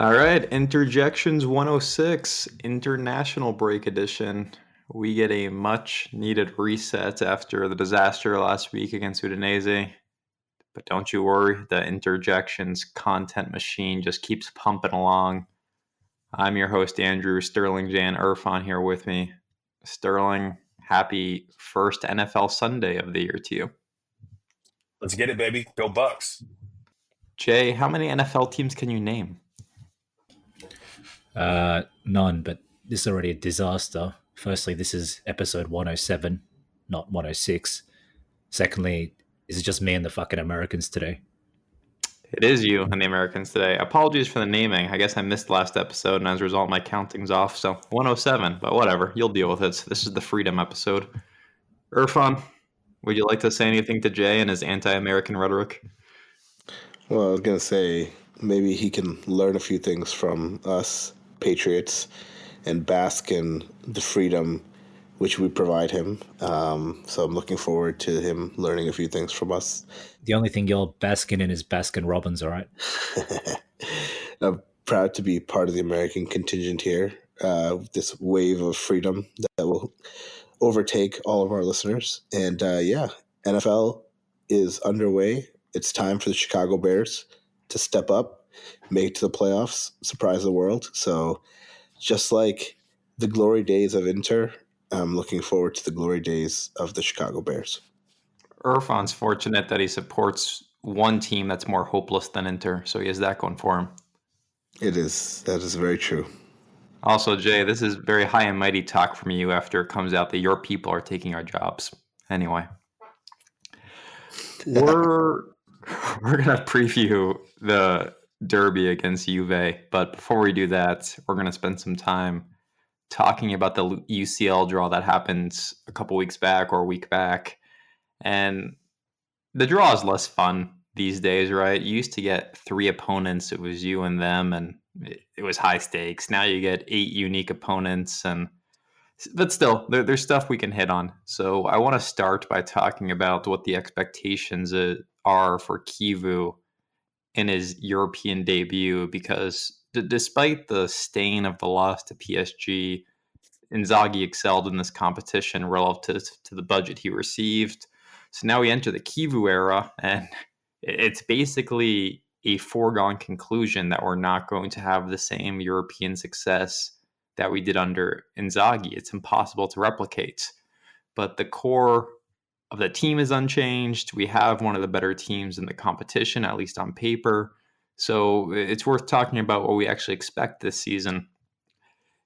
All right, Interjections 106, International Break Edition. We get a much needed reset after the disaster last week against Udinese. But don't you worry, the Interjections content machine just keeps pumping along. I'm your host, Andrew. Sterling Jan Irfan here with me. Sterling, happy first NFL Sunday of the year to you. Let's get it, baby. Go Bucks. Jay, how many NFL teams can you name? None, but this is already a disaster. Firstly, this is episode 107, not 106. Secondly, is it just me and the fucking Americans today? It is you and the Americans today. Apologies for the naming. I guess I missed last episode, and as a result, my counting's off. So 107, but whatever. You'll deal with it. This is the freedom episode. Irfan, would you like to say anything to Jay and his anti-American rhetoric? Well, I was going to say maybe he can learn a few things from us, Patriots, and bask in the freedom which we provide him. So I'm looking forward to him learning a few things from us. The only thing you're basking in is Baskin Robbins, all right? I'm proud to be part of the American contingent here. This wave of freedom that will overtake all of our listeners. And NFL is underway. It's time for the Chicago Bears to step up, make it to the playoffs, surprise the world. So just like the glory days of Inter, I'm looking forward to the glory days of the Chicago Bears. Irfan's fortunate that he supports one team that's more hopeless than Inter, so he has that going for him. It is. That is very true. Also, Jay, this is very high and mighty talk from you after it comes out that your people are taking our jobs. Anyway, we're gonna preview the derby against Juve, but before we do that, we're gonna spend some time talking about the UCL draw that happened a couple weeks back or a week back. And the draw is less fun these days, right? You used to get 3 opponents. It was you and them, and it was high stakes. Now you get 8 unique opponents, but still, there's stuff we can hit on. So I want to start by talking about what the expectations are for Chivu in his European debut, because despite the stain of the loss to PSG, Inzaghi excelled in this competition relative to the budget he received. So now we enter the Chivu era, and it's basically a foregone conclusion that we're not going to have the same European success that we did under Inzaghi. It's impossible to replicate. But the core of the team is unchanged. We have one of the better teams in the competition, at least on paper. So it's worth talking about what we actually expect this season.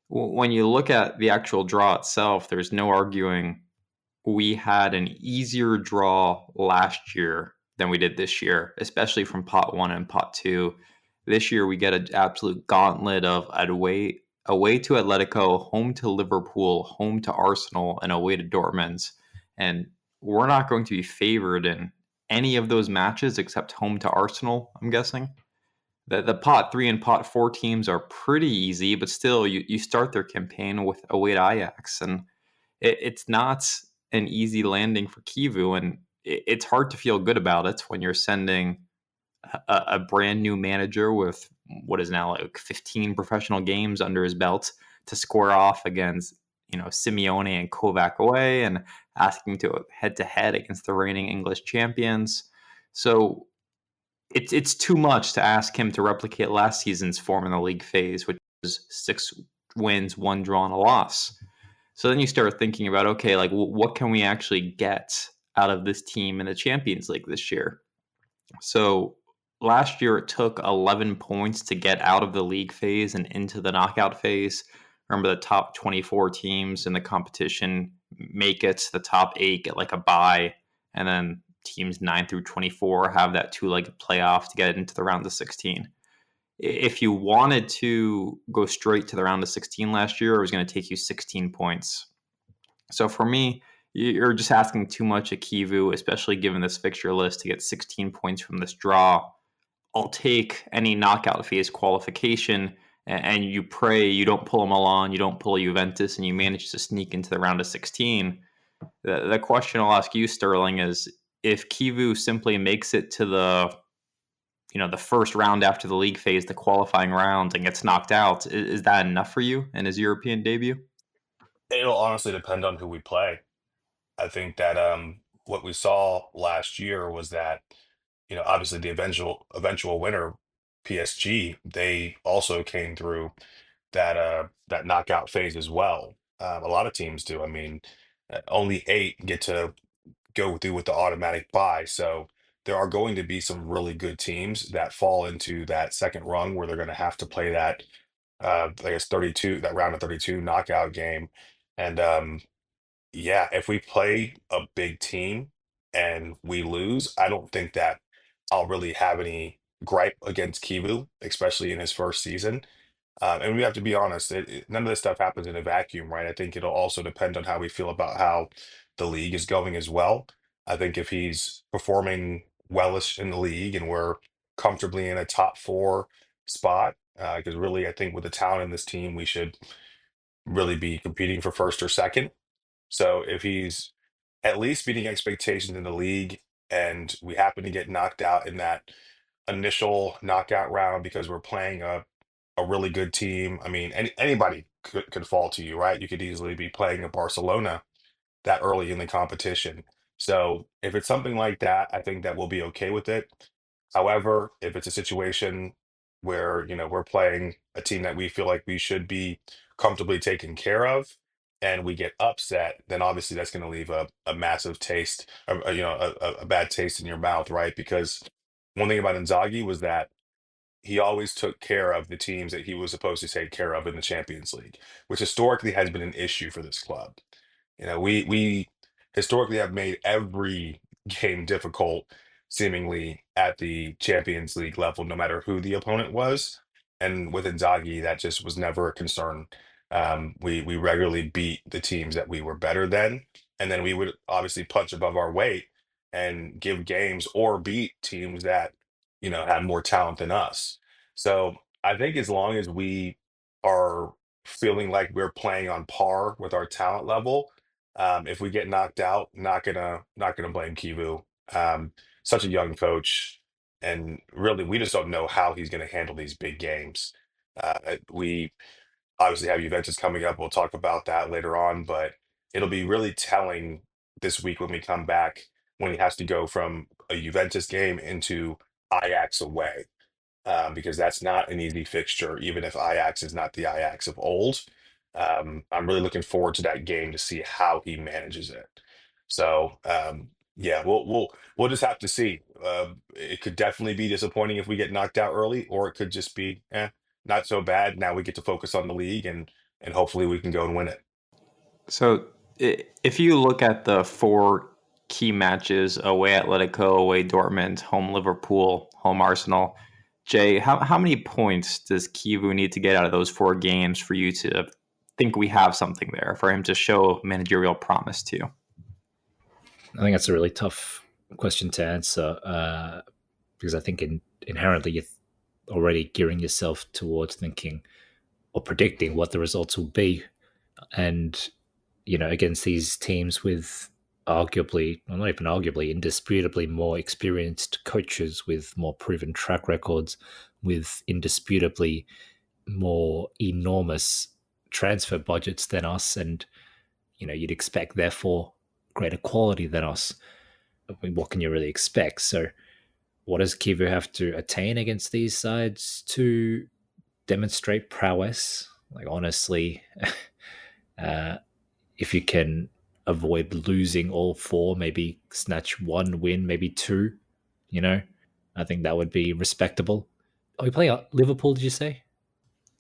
When you look at the actual draw itself, there's no arguing we had an easier draw last year than we did this year, especially from pot 1 and pot 2. This year, we get an absolute gauntlet of away to Atletico, home to Liverpool, home to Arsenal, and away to Dortmund. And we're not going to be favored in any of those matches except home to Arsenal, I'm guessing. The pot 3 and pot 4 teams are pretty easy, but still, you start their campaign with away to Ajax. And it's not an easy landing for Chivu, and it's hard to feel good about it when you're sending a brand new manager with what is now like 15 professional games under his belt to square off against Simeone and Kovac away, and asking to head against the reigning English champions. So it's too much to ask him to replicate last season's form in the league phase, which was 6 wins, 1 draw, and a loss. So then you start thinking about, okay, like what can we actually get out of this team in the Champions League this year? So last year it took 11 points to get out of the league phase and into the knockout phase. Remember, the top 24 teams in the competition make it. The top 8 get like a bye, and then teams 9 through 24 have that 2-legged playoff to get into the round of 16. If you wanted to go straight to the round of 16 last year, it was going to take you 16 points. So for me, you're just asking too much of Chivu, especially given this fixture list, to get 16 points from this draw. I'll take any knockout phase qualification, and you pray you don't pull a Milan, you don't pull a Juventus, and you manage to sneak into the round of 16. The question I'll ask you, Sterling, is if Chivu simply makes it to the the first round after the league phase, the qualifying round, and gets knocked out. Is that enough for you in his European debut? It'll honestly depend on who we play. I think that what we saw last year was that, obviously the eventual winner, PSG, they also came through that knockout phase as well. A lot of teams do. I mean, only 8 get to go through with the automatic bye. So there are going to be some really good teams that fall into that second rung where they're going to have to play that, I guess 32, that round of 32 knockout game. And yeah, if we play a big team and we lose, I don't think that I'll really have any gripe against Kivu, especially in his first season. And we have to be honest, none of this stuff happens in a vacuum, right? I think it'll also depend on how we feel about how the league is going as well. I think if he's performing wellish in the league and we're comfortably in a top 4 spot, because really, I think with the talent in this team, we should really be competing for first or second. So if he's at least meeting expectations in the league and we happen to get knocked out in that initial knockout round because we're playing a really good team. I mean, anybody could fall to you, right? You could easily be playing a Barcelona that early in the competition. So if it's something like that, I think that we'll be okay with it. However, if it's a situation where, we're playing a team that we feel like we should be comfortably taken care of and we get upset, then obviously that's going to leave a massive taste, a bad taste in your mouth, right? Because one thing about Inzaghi was that he always took care of the teams that he was supposed to take care of in the Champions League, which historically has been an issue for this club. We historically have made every game difficult, seemingly at the Champions League level, no matter who the opponent was. And with Inzaghi, that just was never a concern. We regularly beat the teams that we were better than, and then we would obviously punch above our weight and give games or beat teams that had more talent than us. So I think as long as we are feeling like we're playing on par with our talent level, if we get knocked out, not gonna blame Kivu. Such a young coach, and really, we just don't know how he's gonna handle these big games. We obviously have Juventus coming up. We'll talk about that later on, but it'll be really telling this week when we come back when he has to go from a Juventus game into Ajax away, because that's not an easy fixture, even if Ajax is not the Ajax of old. I'm really looking forward to that game to see how he manages it. So yeah, we'll just have to see. It could definitely be disappointing if we get knocked out early, or it could just be not so bad. Now we get to focus on the league and hopefully we can go and win it. So if you look at the 4 key matches, away Atletico, away Dortmund, home Liverpool, home Arsenal, Jay, how many points does Kivu need to get out of those 4 games for you to think we have something there, for him to show managerial promise to you? I think that's a really tough question to answer because I think inherently you're already gearing yourself towards thinking or predicting what the results will be. And, against these teams with arguably, well, not even arguably, indisputably more experienced coaches with more proven track records, with indisputably more enormous transfer budgets than us. And, you'd expect, therefore, greater quality than us. I mean, what can you really expect? So, what does Kivu have to attain against these sides to demonstrate prowess? Like, honestly, if you can avoid losing all 4, maybe snatch 1 win, maybe 2, I think that would be respectable. Are we playing Liverpool, did you say?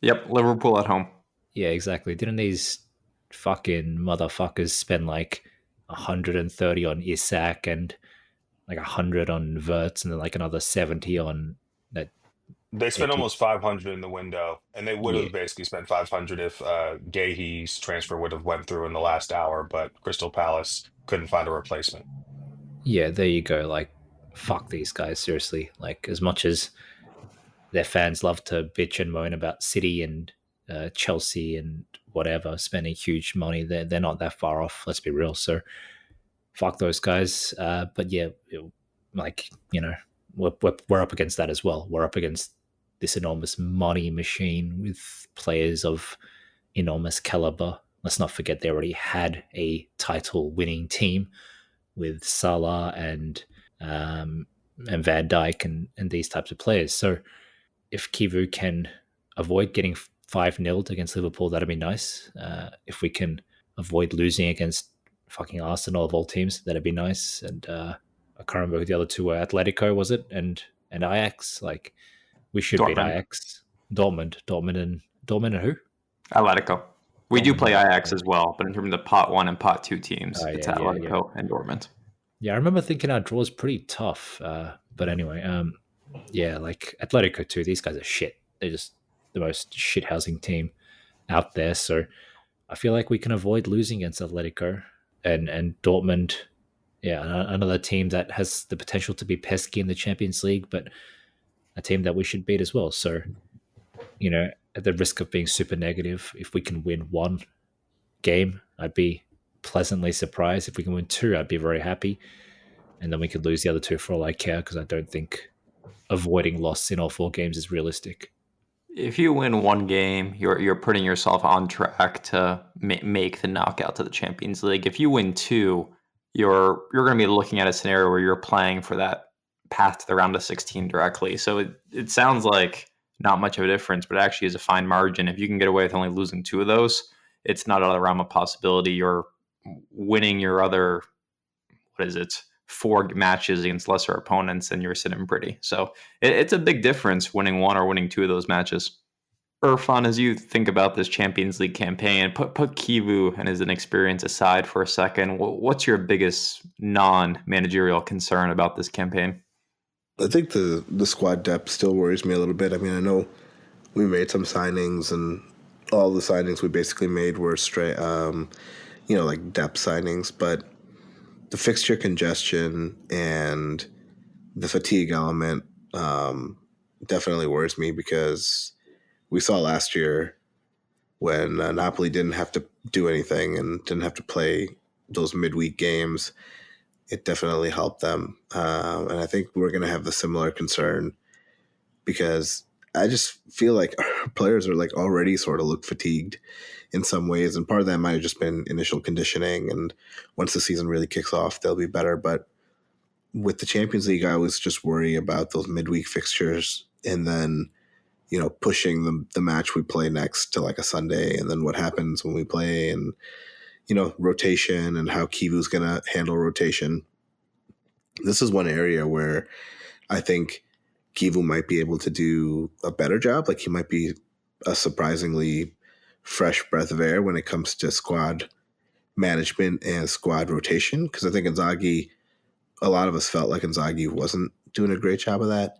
Yep, Liverpool at home. Yeah, exactly. Didn't these fucking motherfuckers spend like 130 on Isak and like 100 on Verts and then like another 70 on that? They spent almost 500 in the window, and they would Yeah, have basically spent 500 if Gahey's transfer would have went through in the last hour, but Crystal Palace couldn't find a replacement. yeah, there you go. Like, fuck these guys, seriously. Like, as much as their fans love to bitch and moan about City and Chelsea and whatever, spending huge money, they're not that far off, let's be real. So, fuck those guys. But yeah, like, we're up against that as well. We're up against this enormous money machine with players of enormous caliber. Let's not forget they already had a title-winning team with Salah and Van Dijk and these types of players. So if Chivu can avoid getting 5-0 against Liverpool, that'd be nice. If we can avoid losing against fucking Arsenal of all teams, that'd be nice. And I can't remember who the other two were. Atletico, was it? And Ajax. Like, we should beat Dortmund. Ajax. Dortmund and who? Atletico. We do Dortmund, play yeah. Ajax as well, but in terms of pot 1 and pot 2 teams, Oh, it's yeah, Atletico and Dortmund. Yeah, I remember thinking our draw was pretty tough. But anyway, yeah, like Atletico too. These guys are shit. They're just the most shit housing team out there. So I feel like we can avoid losing against Atletico and Dortmund. Yeah, another team that has the potential to be pesky in the Champions League, but a team that we should beat as well. So, at the risk of being super negative, if we can win one game, I'd be pleasantly surprised. If we can win two, I'd be very happy. And then we could lose the other two for all I care, because I don't think avoiding loss in all 4 games is realistic. If you win one game, you're putting yourself on track to make the knockout to the Champions League. If you win 2, you're going to be looking at a scenario where you're playing for that path to the round of 16 directly. So it sounds like not much of a difference, but it actually is a fine margin. If you can get away with only losing 2 of those, it's not out of the realm of possibility. You're winning your other, 4 matches against lesser opponents, and you're sitting pretty. So it's a big difference winning 1 or winning 2 of those matches. Irfan, as you think about this Champions League campaign, put Chivu and his inexperience aside for a second. What's your biggest non-managerial concern about this campaign? I think the squad depth still worries me a little bit. I mean, I know we made some signings, and all the signings we basically made were straight, like depth signings, but the fixture congestion and the fatigue element definitely worries me, because we saw last year when Napoli didn't have to do anything and didn't have to play those midweek games, it definitely helped them. And I think we're going to have the similar concern, because I just feel like our players are like already sort of look fatigued in some ways. And part of that might have just been initial conditioning. And once the season really kicks off, they'll be better. But with the Champions League, I always just worry about those midweek fixtures, and then, pushing the match we play next to like a Sunday, and then what happens when we play, and, rotation, and how Chivu's going to handle rotation. This is one area where I think Chivu might be able to do a better job. Like, he might be a surprisingly fresh breath of air when it comes to squad management and squad rotation, because I think Inzaghi, a lot of us felt like Inzaghi wasn't doing a great job of that.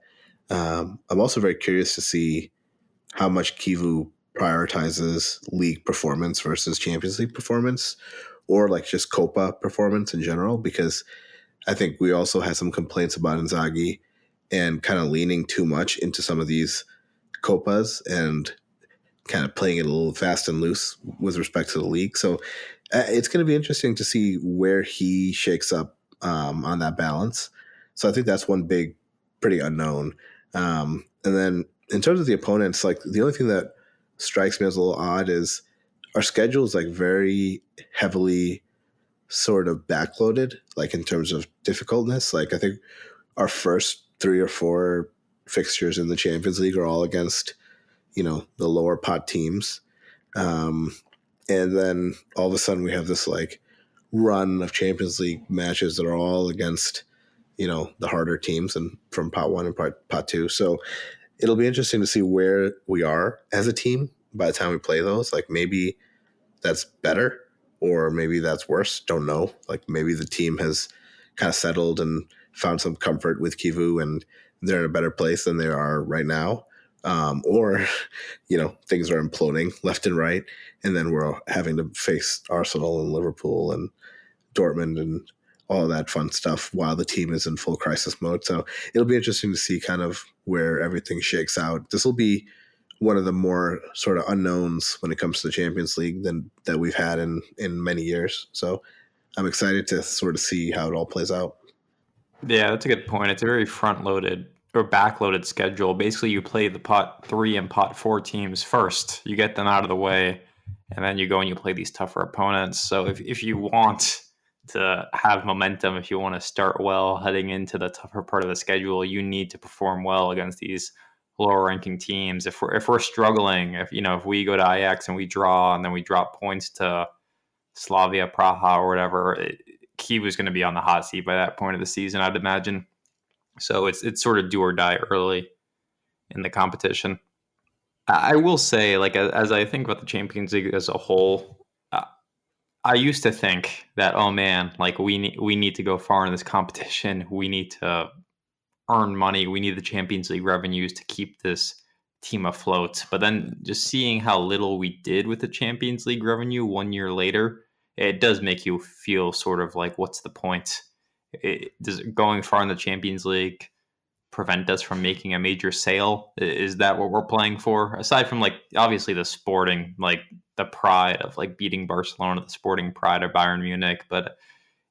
I'm also very curious to see how much Chivu prioritizes league performance versus Champions League performance, or like just Copa performance in general, because I think we also had some complaints about Inzaghi and kind of leaning too much into some of these Copas and kind of playing it a little fast and loose with respect to the league. So it's going to be interesting to see where he shakes up on that balance. So I think that's one big, pretty unknown. And then in terms of the opponents, like, the only thing that strikes me as a little odd is our schedule is like very heavily sort of backloaded, like in terms of difficultness. Like, I think our first 3 or 4 fixtures in the Champions League are all against, the lower pot teams. And then all of a sudden we have this like run of Champions League matches that are all against, the harder teams, and from pot 1 and pot 2. So it'll be interesting to see where we are as a team by the time we play those. Like, maybe that's better, or maybe that's worse. Don't know. Like, maybe the team has kind of settled and found some comfort with Chivu, and they're in a better place than they are right now. Or, things are imploding left and right, and then we're having to face Arsenal and Liverpool and Dortmund and all of that fun stuff while the team is in full crisis mode. So it'll be interesting to see kind of where everything shakes out. This will be one of the more sort of unknowns when it comes to the Champions League that we've had in many years. So I'm excited to sort of see how it all plays out. Yeah, that's a good point. It's a very front-loaded or back-loaded schedule. Basically, you play the pot 3 and pot 4 teams first. You get them out of the way, and then you go and you play these tougher opponents. So if you want to have momentum, if you want to start well heading into the tougher part of the schedule, you need to perform well against these lower-ranking teams. If we're struggling, if we go to Ajax and we draw and then we drop points to Slavia Praha or whatever, Kyiv was going to be on the hot seat by that point of the season, I'd imagine. So it's sort of do or die early in the competition. I will say, like, as I think about the Champions League as a whole, I used to think that, oh man, like we need to go far in this competition. We need to earn money. We need the Champions League revenues to keep this team afloat. But then just seeing how little we did with the Champions League revenue 1 year later, it does make you feel sort of like, what's the point? Does going far in the Champions League prevent us from making a major sale? Is that what we're playing for? Aside from, like, obviously the sporting, like the pride of like beating Barcelona, the sporting pride of Bayern Munich, but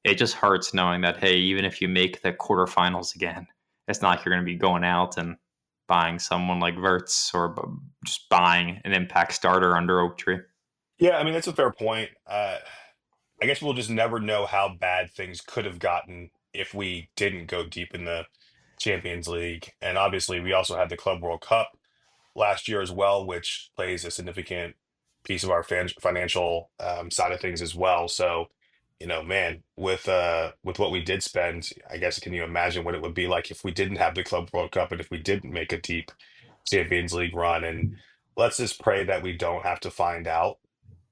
it just hurts knowing that, hey, even if you make the quarterfinals again, it's not like you're going to be going out and buying someone like Verts or just buying an impact starter under Oak Tree. Yeah, I mean, that's a fair point. I guess we'll just never know how bad things could have gotten if we didn't go deep in the Champions League. And obviously, we also had the Club World Cup last year as well, which plays a significant piece of our financial side of things as well. So, man, with what we did spend, I guess can you imagine what it would be like if we didn't have the Club World Cup and if we didn't make a deep Champions League run? And let's just pray that we don't have to find out.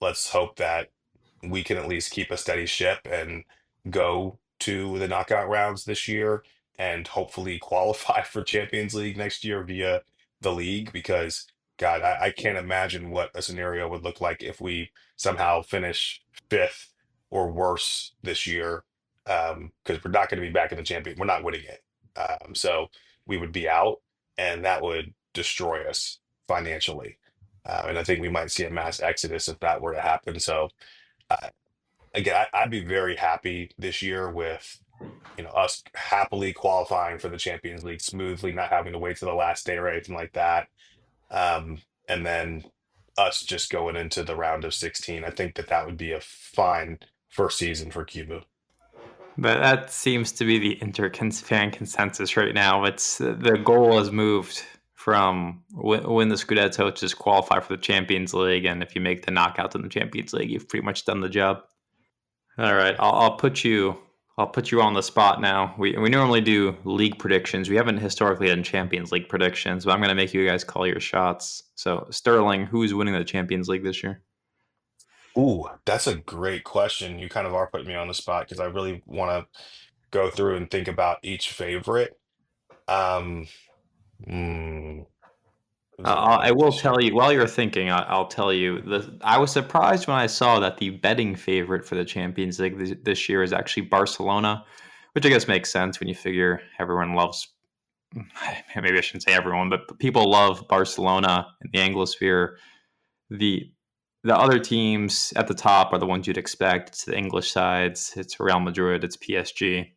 Let's hope that we can at least keep a steady ship and go to the knockout rounds this year and hopefully qualify for Champions League next year via the league, because God, I can't imagine what a scenario would look like if we somehow finish fifth or worse this year. Because we're not going to be back in the champion. We're not winning it. So we would be out, and that would destroy us financially. And I think we might see a mass exodus if that were to happen. So uh, again, I'd be very happy this year with us happily qualifying for the Champions League smoothly, not having to wait to the last day or anything like that. And then us just going into the round of 16. I think that that would be a fine first season for Cuba. But that seems to be the fan consensus right now. It's the goal has moved from win the Scudetto to just qualify for the Champions League, and if you make the knockout in the Champions League, you've pretty much done the job. All right, I'll put you on the spot now. We normally do league predictions. We haven't historically done Champions League predictions, but I'm going to make you guys call your shots. So, Sterling, who's winning the Champions League this year? Ooh, that's a great question. You kind of are putting me on the spot because I really want to go through and think about each favorite. Um, hmm, who's going to win I it will this tell year? you while you're thinking. I'll tell you. I was surprised when I saw that the betting favorite for the Champions League this year is actually Barcelona, which I guess makes sense when you figure everyone loves. Maybe I shouldn't say everyone, but people love Barcelona in the Anglosphere. The the other teams at the top are the ones you'd expect. It's the English sides. It's Real Madrid. It's PSG.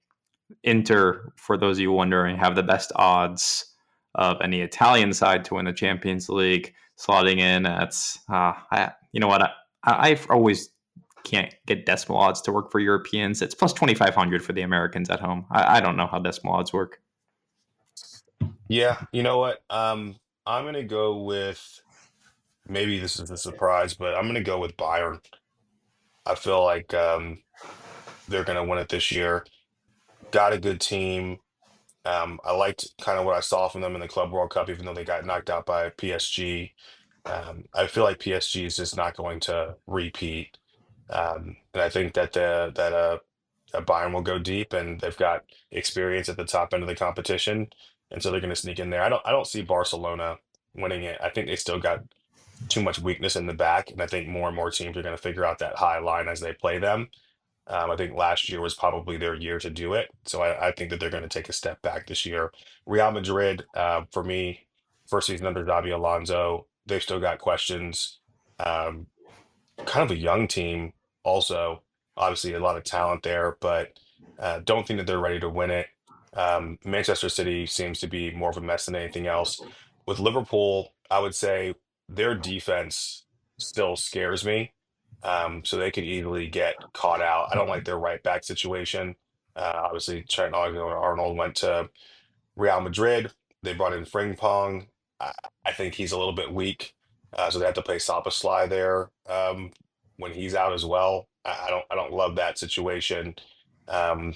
Inter, for those of you wondering, have the best odds of any Italian side to win the Champions League. Slotting in at, you know what? I always can't get decimal odds to work for Europeans. It's plus 2,500 for the Americans at home. I don't know how decimal odds work. Yeah, you know what? I'm gonna go with, maybe this is a surprise, but I'm gonna go with Bayern. I feel like they're gonna win it this year. Got a good team. I liked kind of what I saw from them in the Club World Cup, even though they got knocked out by PSG. I feel like PSG is just not going to repeat, and I think that that Bayern will go deep, and they've got experience at the top end of the competition, and so they're going to sneak in there. I don't see Barcelona winning it. I think they still got too much weakness in the back, and I think more and more teams are going to figure out that high line as they play them. I think last year was probably their year to do it. So I think that they're going to take a step back this year. Real Madrid, for me, first season under Xabi Alonso, they've still got questions. Um, Kind of a young team, also. Obviously, a lot of talent there, but don't think that they're ready to win it. Manchester City seems to be more of a mess than anything else. With Liverpool, I would say their defense still scares me. So they could easily get caught out. I don't like their right back situation. Obviously, Trent Alexander-Arnold went to Real Madrid. They brought in Frimpong. I, I think he's a little bit weak, so they have to play Szoboszlai there when he's out as well. I don't love that situation. Um,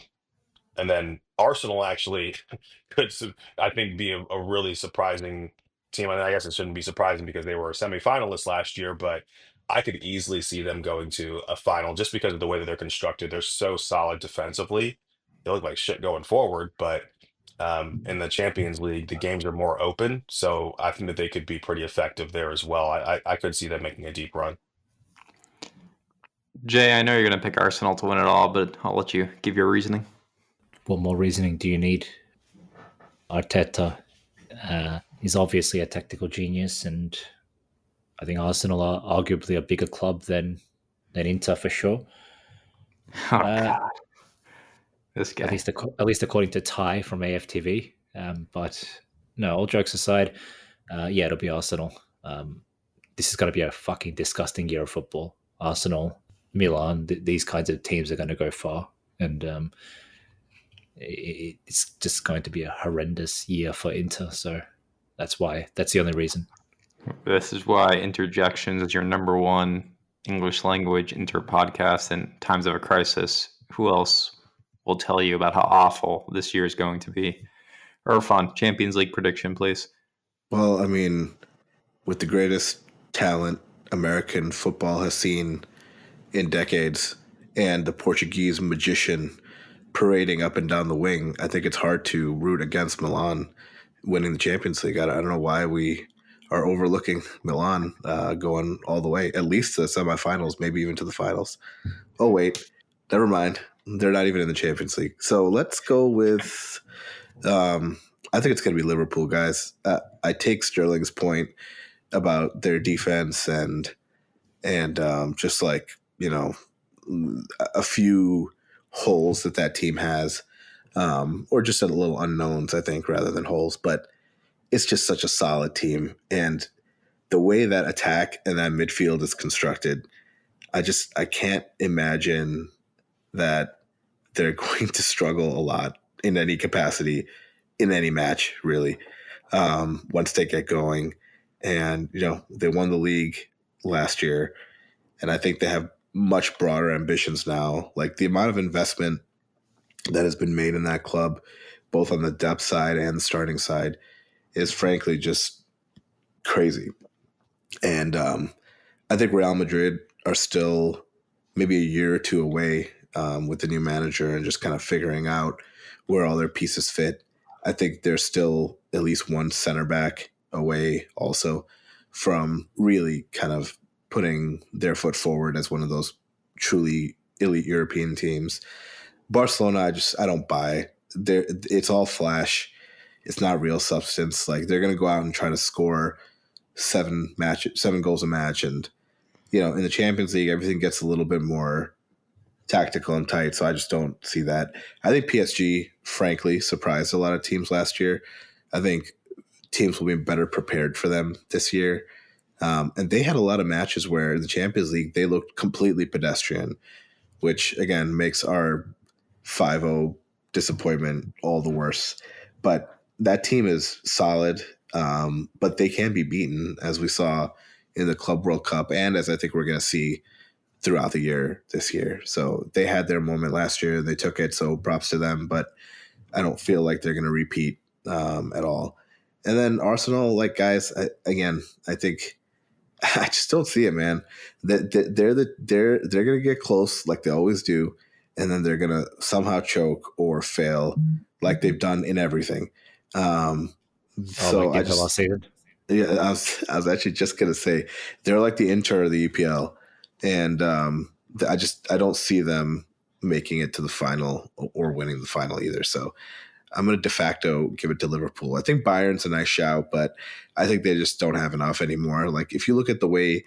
and then Arsenal actually I think, be a really surprising team. I guess it shouldn't be surprising because they were semifinalists last year, but I could easily see them going to a final just because of the way that they're constructed. They're so solid defensively. They look like shit going forward, but in the Champions League, the games are more open. So I think that they could be pretty effective there as well. I could see them making a deep run. Jay, I know you're going to pick Arsenal to win it all, but I'll let you give your reasoning. What more reasoning do you need? Arteta is obviously a tactical genius, and I think Arsenal are arguably a bigger club than Inter for sure. Oh, God. This guy. At least according to Ty from AFTV. But no, all jokes aside, yeah, it'll be Arsenal. This is going to be a fucking disgusting year of football. Arsenal, Milan, these kinds of teams are going to go far, and it's just going to be a horrendous year for Inter. So that's the only reason. This is why Interjections is your number one English language inter podcast in times of a crisis. Who else will tell you about how awful this year is going to be? Or fun Champions League prediction, please. Well, I mean, with the greatest talent American football has seen in decades, and the Portuguese magician parading up and down the wing, I think it's hard to root against Milan winning the Champions League. I don't know why we are overlooking Milan going all the way, at least to the semifinals, maybe even to the finals. Oh, wait, never mind. They're not even in the Champions League. So let's go with, I think it's going to be Liverpool, guys. I take Sterling's point about their defense and just like, a few holes that team has, or just a little unknowns, I think, rather than holes. But it's just such a solid team. And the way that attack and that midfield is constructed, I can't imagine that they're going to struggle a lot in any capacity, in any match, really, once they get going. And, they won the league last year. And I think they have much broader ambitions now. Like the amount of investment that has been made in that club, both on the depth side and the starting side, is frankly just crazy. And I think Real Madrid are still maybe a year or two away with the new manager and just kind of figuring out where all their pieces fit. I think they're still at least one center back away also from really kind of putting their foot forward as one of those truly elite European teams. Barcelona, I don't buy. It's all flash. It's not real substance. Like they're going to go out and try to score 7 goals a match, and in the Champions League, everything gets a little bit more tactical and tight. So I just don't see that. I think PSG, frankly, surprised a lot of teams last year. I think teams will be better prepared for them this year. And they had a lot of matches where in the Champions League, they looked completely pedestrian, which again makes our 5-0 disappointment all the worse. But that team is solid, but they can be beaten, as we saw in the Club World Cup, and as I think we're going to see throughout the year this year. So they had their moment last year, and they took it, so props to them, but I don't feel like they're going to repeat at all. And then Arsenal, like, guys, I think I just don't see it, man. They're going to get close like they always do, and then they're going to somehow choke or fail like they've done in everything. So like last season. Yeah, I was actually just going to say they're like the Inter or the EPL, and I don't see them making it to the final or winning the final either. So I'm going to de facto give it to Liverpool. I think Bayern's a nice shout, but I think they just don't have enough anymore. Like if you look at the way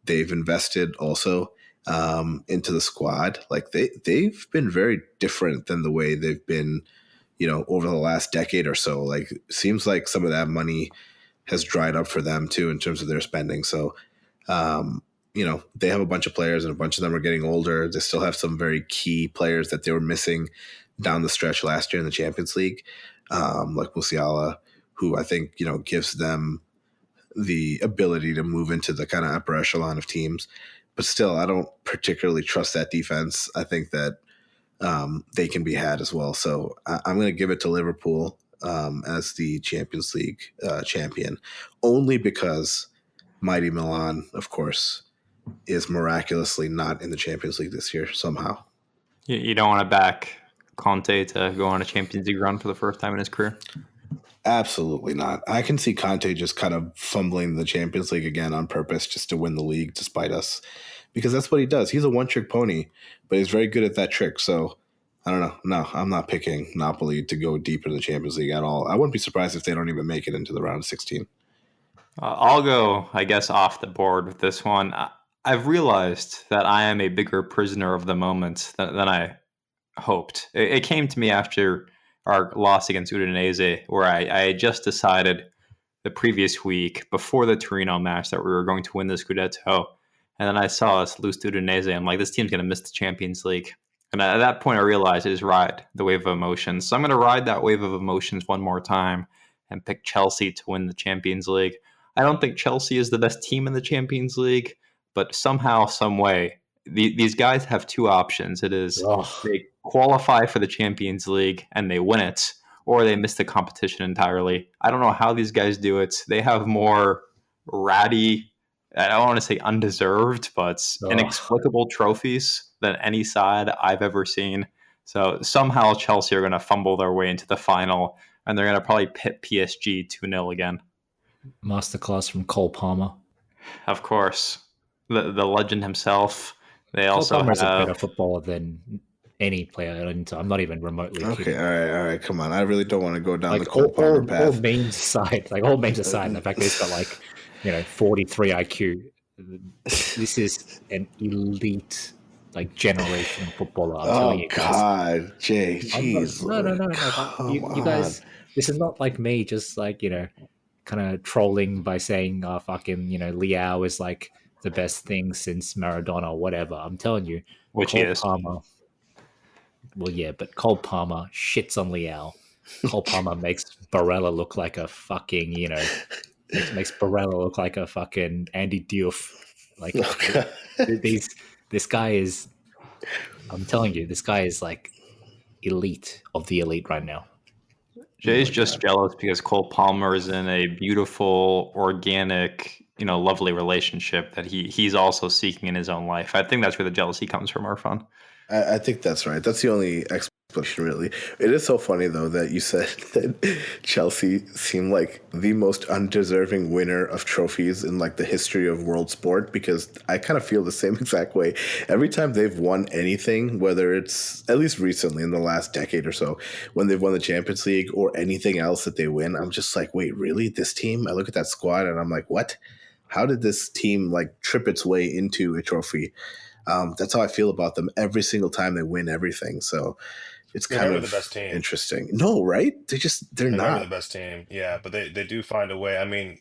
they've invested also into the squad, like they've been very different than the way they've been over the last decade or so. Like, seems like some of that money has dried up for them too in terms of their spending. So, they have a bunch of players and a bunch of them are getting older. They still have some very key players that they were missing down the stretch last year in the Champions League, like Musiala, who I think, gives them the ability to move into the kind of upper echelon of teams. But still, I don't particularly trust that defense. I think that they can be had as well. So I'm going to give it to Liverpool as the Champions League champion, only because mighty Milan, of course, is miraculously not in the Champions League this year somehow. You don't want to back Conte to go on a Champions League run for the first time in his career? Absolutely not. I can see Conte just kind of fumbling the Champions League again on purpose just to win the league despite us, because that's what he does. He's a one-trick pony, but he's very good at that trick. So I don't know. No, I'm not picking Napoli to go deep into the Champions League at all. I wouldn't be surprised if they don't even make it into the round of 16. I'll go, I guess, off the board with this one. I've realized that I am a bigger prisoner of the moment than I hoped. It came to me after our loss against Udinese, where I had just decided the previous week before the Torino match that we were going to win the Scudetto. And then I saw us lose to Udinese. I'm like, this team's going to miss the Champions League. And at that point, I realized I just ride the wave of emotions. So I'm going to ride that wave of emotions one more time and pick Chelsea to win the Champions League. I don't think Chelsea is the best team in the Champions League, but somehow, some way, these guys have two options. It is they qualify for the Champions League and they win it, or they miss the competition entirely. I don't know how these guys do it. They have more ratty, I don't want to say undeserved, but inexplicable trophies than any side I've ever seen. So somehow Chelsea are going to fumble their way into the final, and they're going to probably pit PSG 2-0 again. Masterclass from Cole Palmer. Of course. The legend himself. They Cole also Palmer's have a better footballer than any player, and I'm not even remotely Okay, kidding. all right, come on. I really don't want to go down Like the Cole Palmer all path. memes aside, the fact that he's got 43 IQ. This is an elite, generational footballer. I'm telling you guys. God, Jay, jeez. No. You guys, this is not like me just kind of trolling by saying, Liao is like the best thing since Maradona or whatever. I'm telling you, which Cole he is. Palmer. Well, yeah, but Cole Palmer shits on Liao. Cole Palmer makes Barella look like a fucking, makes Barella look like a fucking Andy Diouf. Like, this guy is, I'm telling you, this guy is like elite of the elite right now. Jay's just jealous because Cole Palmer is in a beautiful, organic, lovely relationship that he's also seeking in his own life. I think that's where the jealousy comes from, Irfan. I think that's right. That's the only explanation, really. It is so funny, though, that you said that Chelsea seemed like the most undeserving winner of trophies in the history of world sport, because I kind of feel the same exact way. Every time they've won anything, whether it's at least recently in the last decade or so, when they've won the Champions League or anything else that they win, I'm just like, wait, really? This team? I look at that squad and I'm like, what? How did this team trip its way into a trophy? That's how I feel about them every single time they win everything. So it's kind of the best team. Interesting. No, right? They're not the best team. Yeah, but they do find a way. I mean,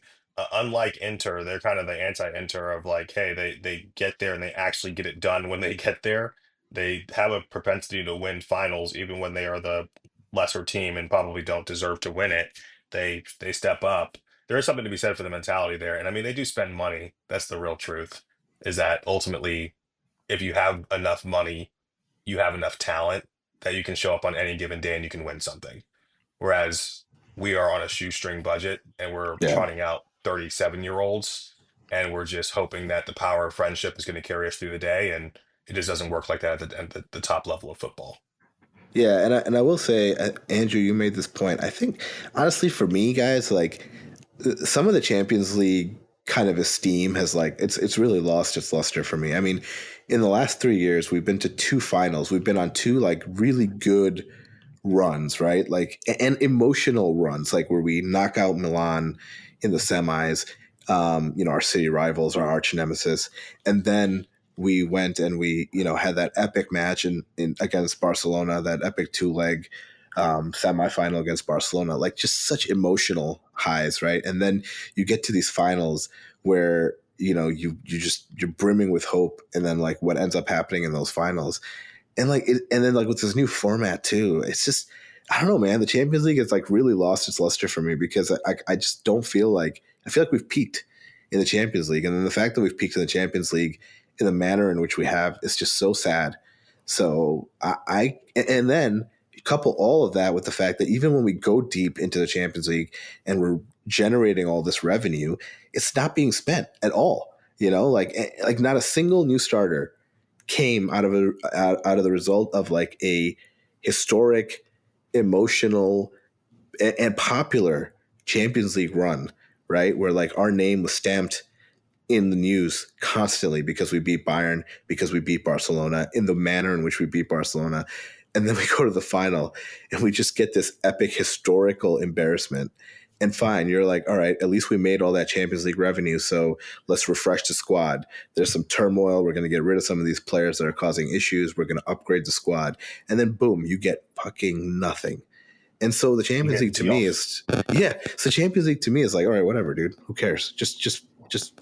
unlike Inter, they're kind of the anti-Inter of hey, they get there and they actually get it done when they get there. They have a propensity to win finals even when they are the lesser team and probably don't deserve to win it. They step up. There is something to be said for the mentality there. And I mean, they do spend money. That's the real truth, is that ultimately, if you have enough money, you have enough talent that you can show up on any given day and you can win something. Whereas we are on a shoestring budget and we're trotting out 37-year-olds and we're just hoping that the power of friendship is going to carry us through the day. And it just doesn't work like that at the top level of football. Yeah, and I will say, Andrew, you made this point. I think, honestly, for me, guys, some of the Champions League kind of esteem has it's really lost its luster for me. I mean, in the last 3 years, we've been to 2 finals. We've been on 2 really good runs, right? And emotional runs, where we knock out Milan in the semis, our city rivals, our arch nemesis, and then we went and we had that epic match in against Barcelona, that epic 2-leg semifinal against Barcelona, like just such emotional highs, right? And then you get to these finals where you're brimming with hope, and then like what ends up happening in those finals, and then like with this new format too, it's just I don't know, man. The Champions League has like really lost its luster for me because I just don't feel like I feel like we've peaked in the Champions League, and then the fact that we've peaked in the Champions League in the manner in which we have is just so sad. So and then couple all of that with the fact that even when we go deep into the Champions League and we're generating all this revenue, it's not being spent at all. Like not a single new starter came out of the result of like a historic, emotional, and popular Champions League run, right? Where like our name was stamped in the news constantly because we beat Bayern, because we beat Barcelona in the manner in which we beat Barcelona. And then we go to the final and we just get this epic historical embarrassment. And fine, you're like, all right, at least we made all that Champions League revenue. So let's refresh the squad. There's some turmoil. We're going to get rid of some of these players that are causing issues. We're going to upgrade the squad. And then boom, you get fucking nothing. And so the You Champions get League to me is, yeah. So Champions League to me is like, all right, whatever, dude. Who cares? Just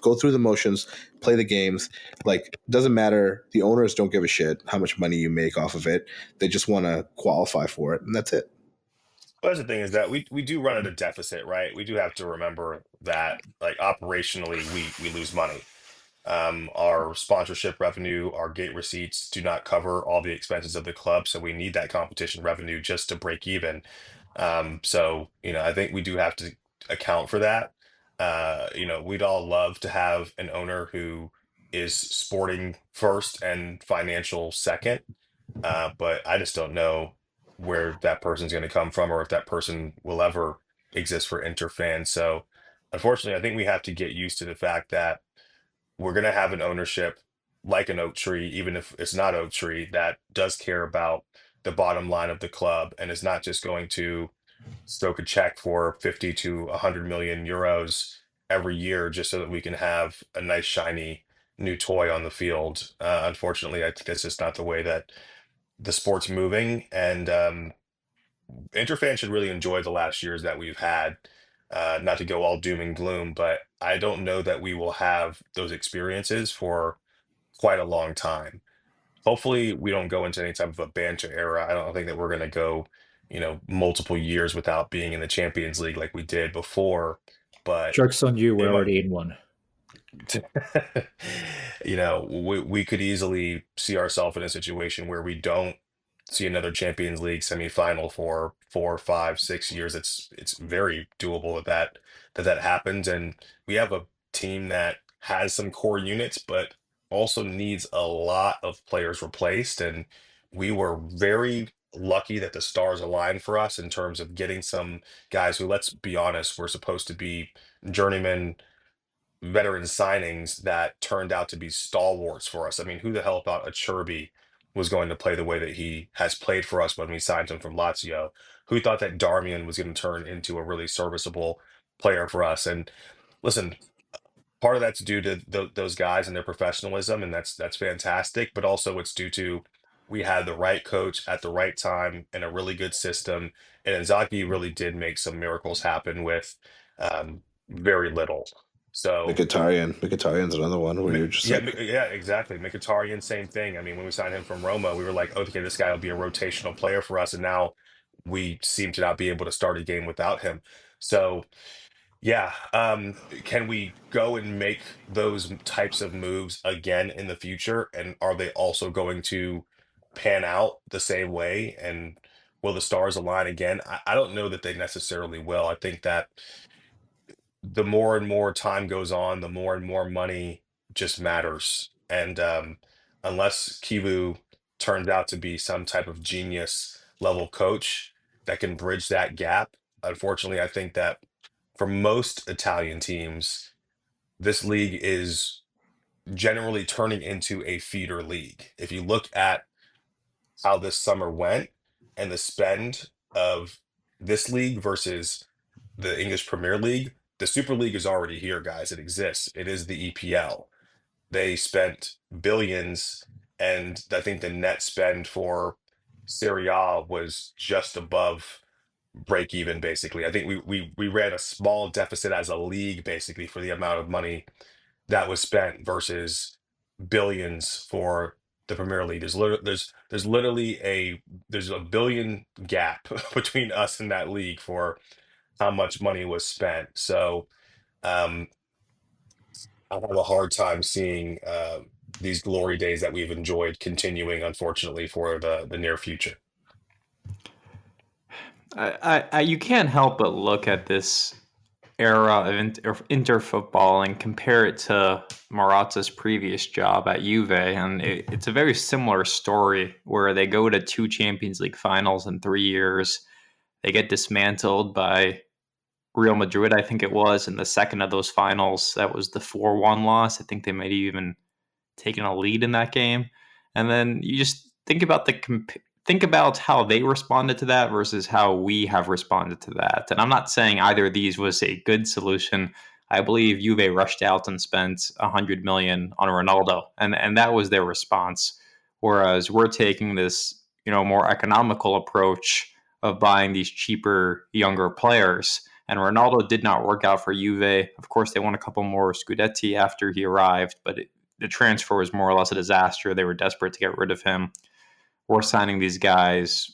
go through the motions, play the games. Like, doesn't matter. The owners don't give a shit how much money you make off of it. They just want to qualify for it, and that's it. But that's the thing is that we do run at a deficit, right? We do have to remember that like operationally we lose money. Our sponsorship revenue, our gate receipts do not cover all the expenses of the club, so we need that competition revenue just to break even. So I think we do have to account for that. We'd all love to have an owner who is sporting first and financial second, but I just don't know where that person's going to come from or if that person will ever exist for Inter fans. So, unfortunately, I think we have to get used to the fact that we're going to have an ownership like an oak tree, even if it's not oak tree, that does care about the bottom line of the club and is not just going to stoke a check for 50 to 100 million euros every year just so that we can have a nice shiny new toy on the field. Unfortunately, I think that's just not the way that the sport's moving, and Inter fans should really enjoy the last years that we've had. Not to go all doom and gloom, but I don't know that we will have those experiences for quite a long time. Hopefully, we don't go into any type of a banter era. I don't think that we're going to go, multiple years without being in the Champions League like we did before. But Joke's on you. it We're might, already in one. we could easily see ourselves in a situation where we don't see another Champions League semifinal for 4, 5, 6 years. It's very doable that happens, and we have a team that has some core units, but also needs a lot of players replaced. And we were very lucky that the stars aligned for us in terms of getting some guys who, let's be honest, were supposed to be journeyman veteran signings that turned out to be stalwarts for us. I mean, who the hell thought a Cherby was going to play the way that he has played for us when we signed him from Lazio? Who thought that Darmian was going to turn into a really serviceable player for us? And listen, part of that's due to those guys and their professionalism, and that's fantastic. But also, it's due to we had the right coach at the right time and a really good system. And Inzaghi really did make some miracles happen with very little. So Mkhitaryan's another one where you're just Yeah, like, yeah, exactly. Mkhitaryan, same thing. I mean, when we signed him from Roma, we were like, okay, this guy will be a rotational player for us, and now we seem to not be able to start a game without him. So, yeah, can we go and make those types of moves again in the future? And are they also going to pan out the same way? And will the stars align again? I don't know that they necessarily will. I think that the more and more time goes on, the more and more money just matters. And unless Kivu turns out to be some type of genius level coach that can bridge that gap, unfortunately, I think that for most Italian teams, this league is generally turning into a feeder league. If you look at how this summer went and the spend of this league versus the English Premier League, the Super League is already here, guys. It exists. It is the EPL. They spent billions, and I think the net spend for Serie A was just above break even, basically. I think we ran a small deficit as a league, basically, for the amount of money that was spent versus billions for the Premier League. There's literally there's a billion gap between us and that league for how much money was spent. So um, I have a hard time seeing these glory days that we've enjoyed continuing, unfortunately, for the near future. You can't help but look at this era of inter football and compare it to Morata's previous job at Juve, and it's a very similar story where they go to 2 Champions League finals in 3 years. They get dismantled by Real Madrid, I think it was, in the second of those finals. That was the 4-1 loss. I think they might have even taken a lead in that game. And then you just think about think about how they responded to that versus how we have responded to that. And I'm not saying either of these was a good solution. I believe Juve rushed out and spent 100 million on Ronaldo, and that was their response. Whereas we're taking this, more economical approach of buying these cheaper, younger players. And Ronaldo did not work out for Juve. Of course, they won a couple more Scudetti after he arrived, but the transfer was more or less a disaster. They were desperate to get rid of him. We're signing these guys